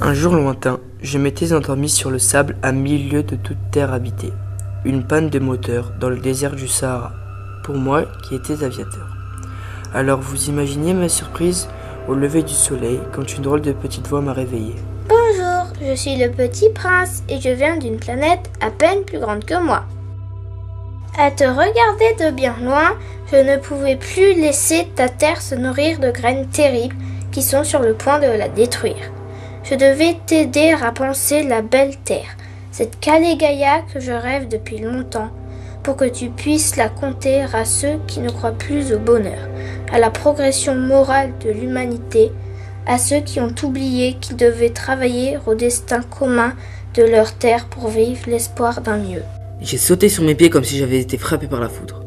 Un jour lointain, je m'étais endormi sur le sable à 1000 lieues de toute terre habitée. Une panne de moteur dans le désert du Sahara, pour moi qui étais aviateur. Alors vous imaginez ma surprise au lever du soleil quand une drôle de petite voix m'a réveillé. Bonjour, je suis le petit prince et je viens d'une planète à peine plus grande que moi. À te regarder de bien loin, je ne pouvais plus laisser ta terre se nourrir de graines terribles qui sont sur le point de la détruire. Je devais t'aider à penser la belle terre, cette Kalegaïa que je rêve depuis longtemps, pour que tu puisses la compter à ceux qui ne croient plus au bonheur, à la progression morale de l'humanité, à ceux qui ont oublié qu'ils devaient travailler au destin commun de leur terre pour vivre l'espoir d'un mieux. J'ai sauté sur mes pieds comme si j'avais été frappé par la foudre.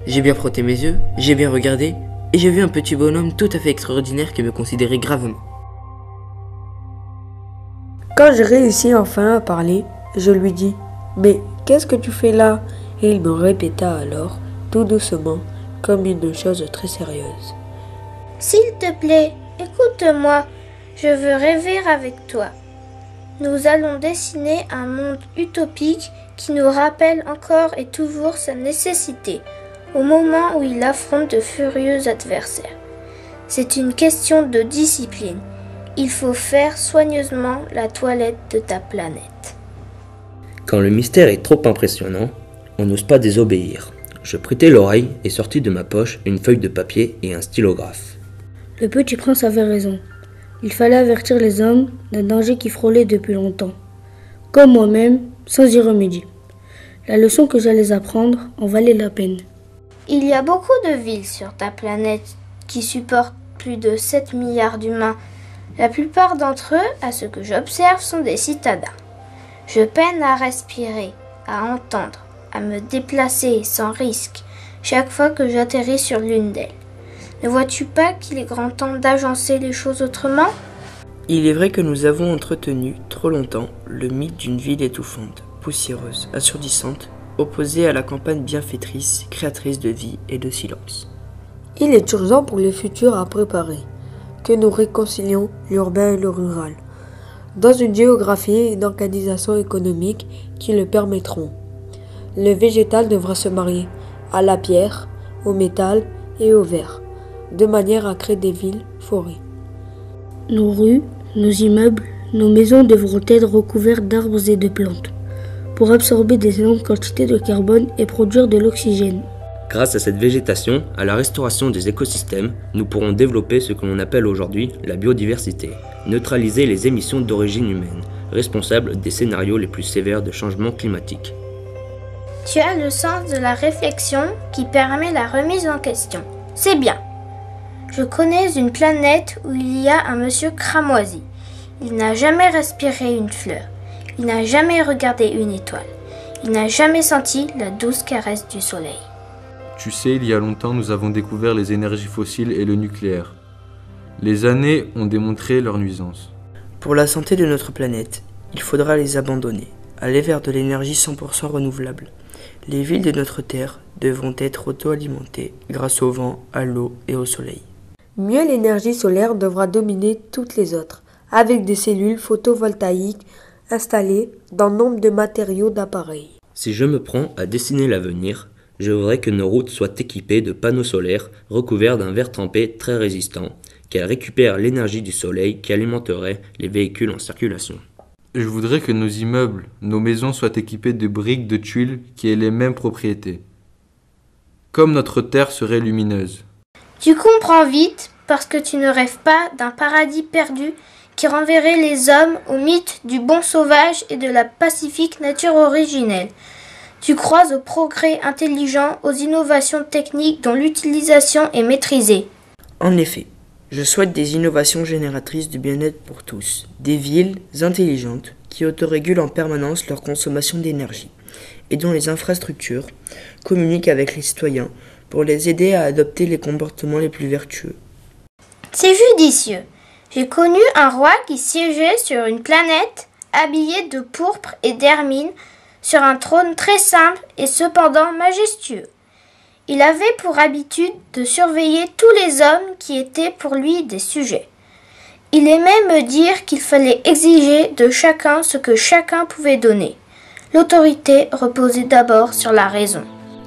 J'ai bien frotté mes yeux, j'ai bien regardé, et j'ai vu un petit bonhomme tout à fait extraordinaire qui me considérait gravement. Quand j'ai réussi enfin à parler, je lui dis « Mais qu'est-ce que tu fais là ?» Et il me répéta alors, tout doucement, comme une chose très sérieuse. « S'il te plaît, écoute-moi, je veux rêver avec toi. Nous allons dessiner un monde utopique qui nous rappelle encore et toujours sa nécessité, au moment où il affronte de furieux adversaires. C'est une question de discipline. Il faut faire soigneusement la toilette de ta planète. » Quand le mystère est trop impressionnant, on n'ose pas désobéir. Je prêtai l'oreille et sortis de ma poche une feuille de papier et un stylographe. Le petit prince avait raison. Il fallait avertir les hommes d'un danger qui frôlait depuis longtemps, comme moi-même, sans y remédier. La leçon que j'allais apprendre en valait la peine. Il y a beaucoup de villes sur ta planète qui supportent plus de 7 milliards d'humains. La plupart d'entre eux, à ce que j'observe, sont des citadins. Je peine à respirer, à entendre, à me déplacer sans risque chaque fois que j'atterris sur l'une d'elles. Ne vois-tu pas qu'il est grand temps d'agencer les choses autrement ? Il est vrai que nous avons entretenu trop longtemps le mythe d'une ville étouffante, poussiéreuse, assourdissante, opposée à la campagne bienfaitrice, créatrice de vie et de silence. Il est urgent pour le futur à préparer, que nous réconcilions l'urbain et le rural, dans une géographie et une organisation économique qui le permettront. Le végétal devra se marier à la pierre, au métal et au verre, de manière à créer des villes-forêts. Nos rues, nos immeubles, nos maisons devront être recouvertes d'arbres et de plantes, pour absorber des énormes quantités de carbone et produire de l'oxygène. Grâce à cette végétation, à la restauration des écosystèmes, nous pourrons développer ce que l'on appelle aujourd'hui la biodiversité, neutraliser les émissions d'origine humaine, responsables des scénarios les plus sévères de changement climatique. Tu as le sens de la réflexion qui permet la remise en question. C'est bien. Je connais une planète où il y a un monsieur cramoisi. Il n'a jamais respiré une fleur. Il n'a jamais regardé une étoile. Il n'a jamais senti la douce caresse du soleil. Tu sais, il y a longtemps, nous avons découvert les énergies fossiles et le nucléaire. Les années ont démontré leur nuisance. Pour la santé de notre planète, il faudra les abandonner, aller vers de l'énergie 100% renouvelable. Les villes de notre Terre devront être auto-alimentées grâce au vent, à l'eau et au soleil. Mieux, l'énergie solaire devra dominer toutes les autres, avec des cellules photovoltaïques installées dans nombre de matériaux d'appareils. Si je me prends à dessiner l'avenir, je voudrais que nos routes soient équipées de panneaux solaires recouverts d'un verre trempé très résistant, qu'elles récupèrent l'énergie du soleil qui alimenterait les véhicules en circulation. Je voudrais que nos immeubles, nos maisons soient équipées de briques de tuiles qui aient les mêmes propriétés. Comme notre terre serait lumineuse. Tu comprends vite parce que tu ne rêves pas d'un paradis perdu qui renverrait les hommes au mythe du bon sauvage et de la pacifique nature originelle. Tu crois au progrès intelligent, aux innovations techniques dont l'utilisation est maîtrisée. En effet, je souhaite des innovations génératrices de bien-être pour tous, des villes intelligentes qui autorégulent en permanence leur consommation d'énergie et dont les infrastructures communiquent avec les citoyens pour les aider à adopter les comportements les plus vertueux. C'est judicieux. J'ai connu un roi qui siégeait sur une planète habillée de pourpre et d'hermine sur un trône très simple et cependant majestueux. Il avait pour habitude de surveiller tous les hommes qui étaient pour lui des sujets. Il aimait me dire qu'il fallait exiger de chacun ce que chacun pouvait donner. L'autorité reposait d'abord sur la raison.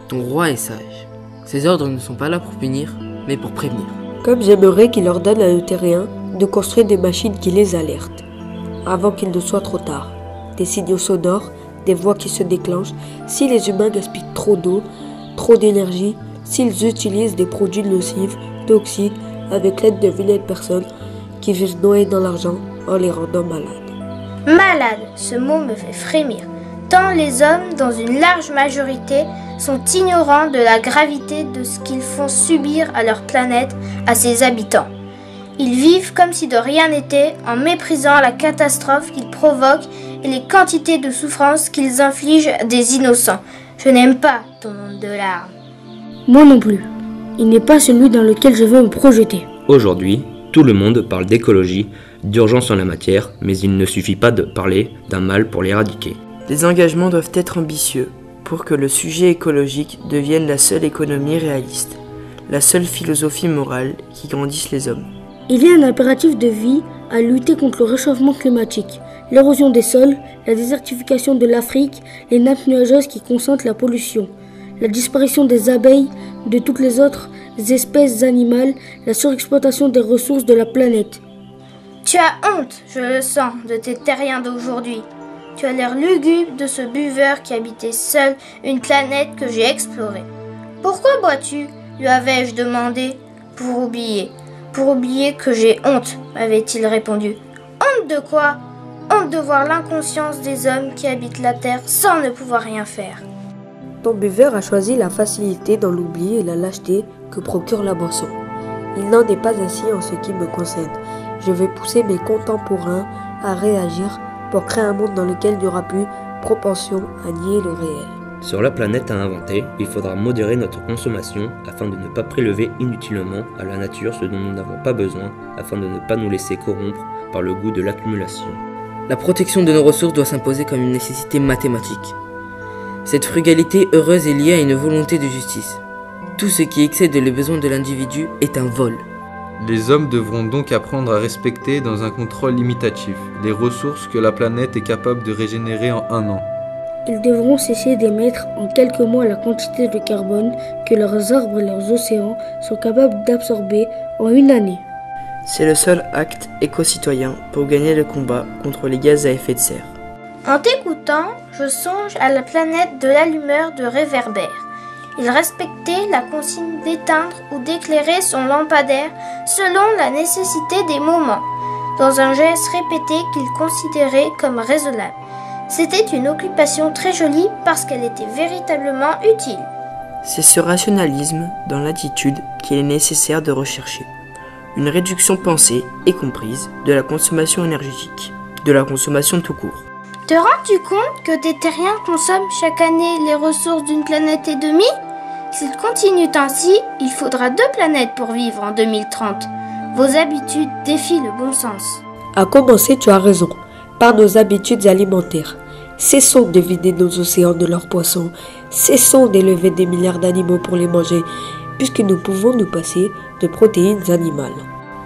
Ton roi est sage. Ses ordres ne sont pas là pour punir, mais pour prévenir. Comme j'aimerais qu'il ordonne à nos terriens de construire des machines qui les alertent, avant qu'il ne soit trop tard. Des signaux sonores, des voix qui se déclenchent, si les humains gaspillent trop d'eau, trop d'énergie, s'ils utilisent des produits nocifs, toxiques, avec l'aide de vilaines personnes qui vivent noyées dans l'argent en les rendant malades. Malade, ce mot me fait frémir, tant les hommes, dans une large majorité, sont ignorants de la gravité de ce qu'ils font subir à leur planète, à ses habitants. Ils vivent comme si de rien n'était, en méprisant la catastrophe qu'ils provoquent et les quantités de souffrances qu'ils infligent à des innocents. Je n'aime pas ton monde de larmes. Moi non plus. Il n'est pas celui dans lequel je veux me projeter. Aujourd'hui, tout le monde parle d'écologie, d'urgence en la matière, mais il ne suffit pas de parler d'un mal pour l'éradiquer. Les engagements doivent être ambitieux pour que le sujet écologique devienne la seule économie réaliste, la seule philosophie morale qui grandisse les hommes. Il y a un impératif de vie à lutter contre le réchauffement climatique, l'érosion des sols, la désertification de l'Afrique, les nappes nuageuses qui consentent la pollution, la disparition des abeilles, de toutes les autres espèces animales, la surexploitation des ressources de la planète. Tu as honte, je le sens, de tes terriens d'aujourd'hui. Tu as l'air lugubre de ce buveur qui habitait seul une planète que j'ai explorée. Pourquoi bois-tu ? Lui avais-je demandé. Pour oublier que j'ai honte, m'avait-il répondu. Honte de quoi ? Honte de voir l'inconscience des hommes qui habitent la terre sans ne pouvoir rien faire. Ton buveur a choisi la facilité dans l'oubli et la lâcheté que procure la boisson. Il n'en est pas ainsi en ce qui me concerne. Je vais pousser mes contemporains à réagir pour créer un monde dans lequel il n'y aura plus propension à nier le réel. Sur la planète à inventer, il faudra modérer notre consommation afin de ne pas prélever inutilement à la nature ce dont nous n'avons pas besoin, afin de ne pas nous laisser corrompre par le goût de l'accumulation. La protection de nos ressources doit s'imposer comme une nécessité mathématique. Cette frugalité heureuse est liée à une volonté de justice. Tout ce qui excède les besoins de l'individu est un vol. Les hommes devront donc apprendre à respecter dans un contrôle limitatif les ressources que la planète est capable de régénérer en 1 an. Ils devront cesser d'émettre en quelques mois la quantité de carbone que leurs arbres et leurs océans sont capables d'absorber en 1 année. C'est le seul acte éco-citoyen pour gagner le combat contre les gaz à effet de serre. En t'écoutant, je songe à la planète de l'allumeur de réverbère. Il respectait la consigne d'éteindre ou d'éclairer son lampadaire selon la nécessité des moments, dans un geste répété qu'il considérait comme raisonnable. C'était une occupation très jolie parce qu'elle était véritablement utile. C'est ce rationalisme dans l'attitude qu'il est nécessaire de rechercher. Une réduction pensée et comprise de la consommation énergétique, de la consommation tout court. Te rends-tu compte que tes terriens consomment chaque année les ressources d'une planète et demie ? S'ils continuent ainsi, il faudra 2 planètes pour vivre en 2030. Vos habitudes défient le bon sens. À commencer, tu as raison, par nos habitudes alimentaires. Cessons de vider nos océans de leurs poissons, cessons d'élever des milliards d'animaux pour les manger, puisque nous pouvons nous passer de protéines animales.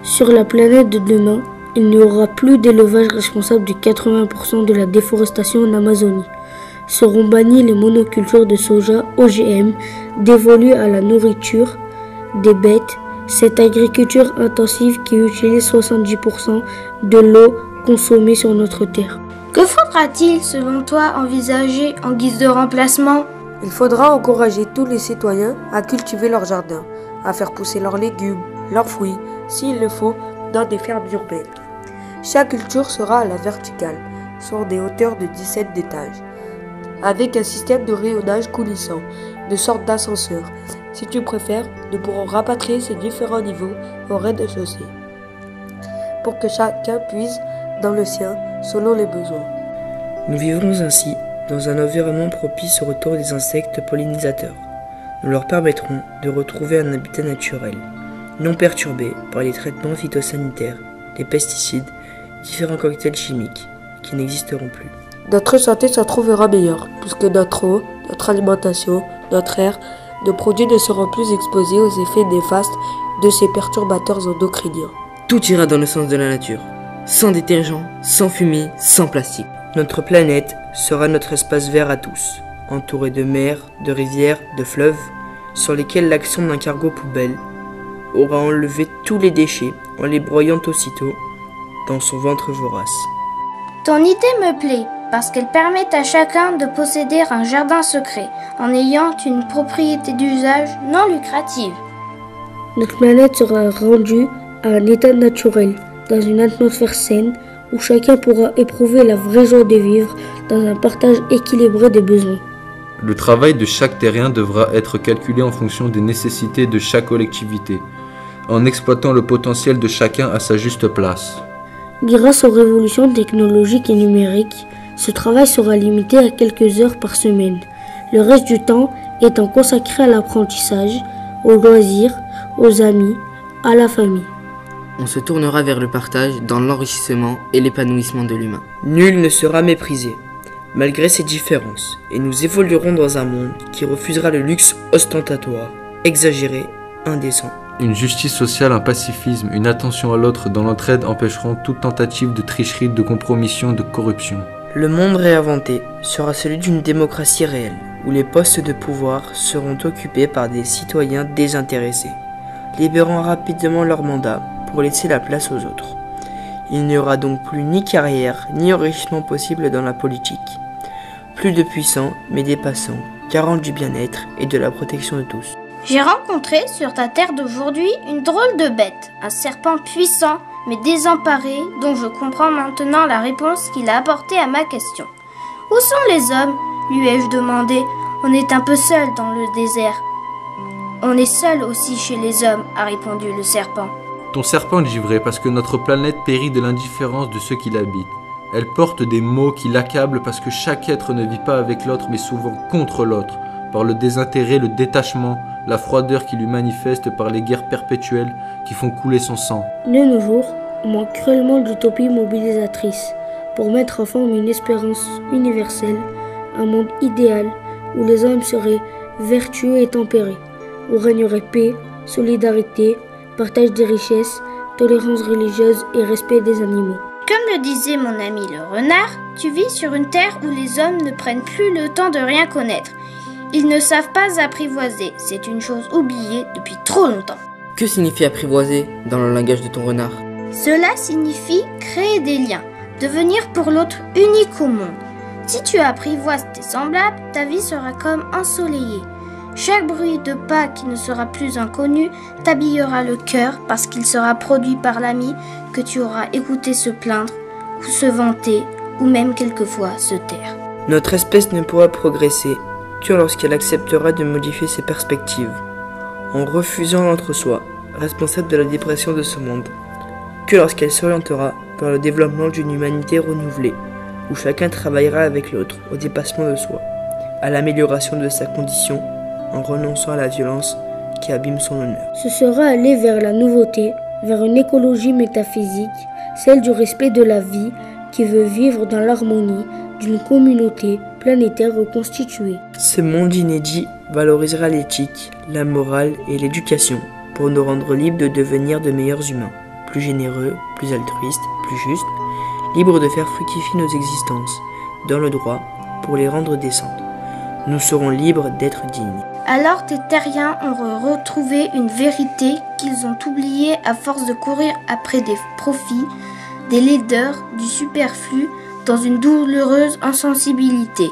Sur la planète de demain, il n'y aura plus d'élevage responsable de 80% de la déforestation en Amazonie. Seront bannies les monocultures de soja OGM dévolues à la nourriture des bêtes, cette agriculture intensive qui utilise 70% de l'eau consommée sur notre terre. Que faudra-t-il, selon toi, envisager en guise de remplacement ? Il faudra encourager tous les citoyens à cultiver leur jardin, à faire pousser leurs légumes, leurs fruits, s'il le faut, dans des fermes urbaines. Chaque culture sera à la verticale, sur des hauteurs de 17 étages, avec un système de rayonnage coulissant, de sorte d'ascenseur. Si tu préfères, nous pourrons rapatrier ces différents niveaux au rez-de-chaussée, pour que chacun puise dans le sien selon les besoins. Nous vivrons ainsi dans un environnement propice au retour des insectes pollinisateurs. Nous leur permettrons de retrouver un habitat naturel, non perturbé par les traitements phytosanitaires, les pesticides, différents cocktails chimiques qui n'existeront plus. Notre santé se trouvera meilleure, puisque notre eau, notre alimentation, notre air, nos produits ne seront plus exposés aux effets néfastes de ces perturbateurs endocriniens. Tout ira dans le sens de la nature. sans détergent, sans fumée, sans plastique. Notre planète sera notre espace vert à tous, entouré de mers, de rivières, de fleuves, sur lesquels l'action d'un cargo poubelle aura enlevé tous les déchets en les broyant aussitôt dans son ventre vorace. Ton idée me plaît parce qu'elle permet à chacun de posséder un jardin secret en ayant une propriété d'usage non lucrative. Notre planète sera rendue à un état naturel, dans une atmosphère saine où chacun pourra éprouver la vraie joie de vivre dans un partage équilibré des besoins. Le travail de chaque terrien devra être calculé en fonction des nécessités de chaque collectivité, en exploitant le potentiel de chacun à sa juste place. Grâce aux révolutions technologiques et numériques, ce travail sera limité à quelques heures par semaine, le reste du temps étant consacré à l'apprentissage, aux loisirs, aux amis, à la famille. On se tournera vers le partage dans l'enrichissement et l'épanouissement de l'humain. Nul ne sera méprisé, malgré ses différences, et nous évoluerons dans un monde qui refusera le luxe ostentatoire, exagéré, indécent. Une justice sociale, un pacifisme, une attention à l'autre dans l'entraide empêcheront toute tentative de tricherie, de compromission, de corruption. Le monde réinventé sera celui d'une démocratie réelle, où les postes de pouvoir seront occupés par des citoyens désintéressés, libérant rapidement leur mandat pour laisser la place aux autres. Il n'y aura donc plus ni carrière, ni enrichissement possible dans la politique. Plus de puissants, mais des passants, garants du bien-être et de la protection de tous. J'ai rencontré sur ta terre d'aujourd'hui une drôle de bête, un serpent puissant mais désemparé dont je comprends maintenant la réponse qu'il a apportée à ma question. Où sont les hommes ? Lui ai-je demandé. On est un peu seul dans le désert. On est seul aussi chez les hommes, a répondu le serpent. Ton serpent givré parce que notre planète périt de l'indifférence de ceux qui l'habitent. Elle porte des maux qui l'accablent parce que chaque être ne vit pas avec l'autre mais souvent contre l'autre, par le désintérêt, le détachement, la froideur qui lui manifeste par les guerres perpétuelles qui font couler son sang. De nos jours, on manque cruellement d'utopie mobilisatrice pour mettre en forme une espérance universelle, un monde idéal où les hommes seraient vertueux et tempérés, où régnerait paix, solidarité, partage des richesses, tolérance religieuse et respect des animaux. Comme le disait mon ami le renard, tu vis sur une terre où les hommes ne prennent plus le temps de rien connaître. Ils ne savent pas apprivoiser, c'est une chose oubliée depuis trop longtemps. Que signifie apprivoiser dans le langage de ton renard ? Cela signifie créer des liens, devenir pour l'autre unique au monde. Si tu apprivoises tes semblables, ta vie sera comme ensoleillée. Chaque bruit de pas qui ne sera plus inconnu t'habillera le cœur parce qu'il sera produit par l'ami que tu auras écouté se plaindre ou se vanter ou même quelquefois se taire. Notre espèce ne pourra progresser que lorsqu'elle acceptera de modifier ses perspectives, en refusant l'entre-soi, responsable de la dépression de ce monde, que lorsqu'elle s'orientera vers le développement d'une humanité renouvelée, où chacun travaillera avec l'autre au dépassement de soi, à l'amélioration de sa condition, en renonçant à la violence qui abîme son honneur. Ce sera aller vers la nouveauté, vers une écologie métaphysique, celle du respect de la vie qui veut vivre dans l'harmonie d'une communauté planétaire reconstituée. Ce monde inédit valorisera l'éthique, la morale et l'éducation pour nous rendre libres de devenir de meilleurs humains, plus généreux, plus altruistes, plus justes, libres de faire fructifier nos existences dans le droit pour les rendre décentes. Nous serons libres d'être dignes. Alors tes terriens ont retrouvé une vérité qu'ils ont oubliée à force de courir après des profits, des laideurs, du superflu, dans une douloureuse insensibilité.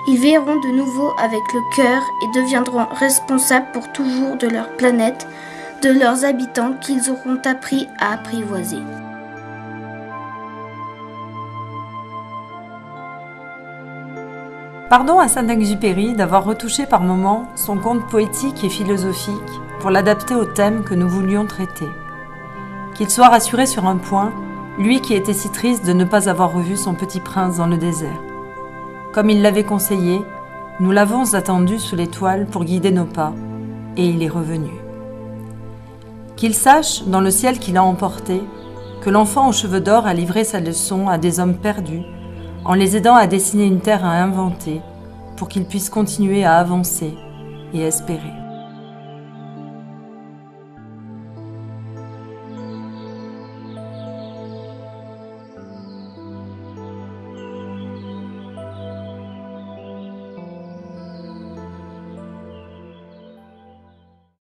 Ils verront de nouveau avec le cœur et deviendront responsables pour toujours de leur planète, de leurs habitants qu'ils auront appris à apprivoiser. Pardon à Saint-Exupéry d'avoir retouché par moments son conte poétique et philosophique pour l'adapter au thème que nous voulions traiter. Qu'il soit rassuré sur un point, lui qui était si triste de ne pas avoir revu son petit prince dans le désert. Comme il l'avait conseillé, nous l'avons attendu sous l'étoile pour guider nos pas, et il est revenu. Qu'il sache, dans le ciel qu'il a emporté, que l'enfant aux cheveux d'or a livré sa leçon à des hommes perdus, en les aidant à dessiner une terre à inventer, pour qu'ils puissent continuer à avancer et espérer.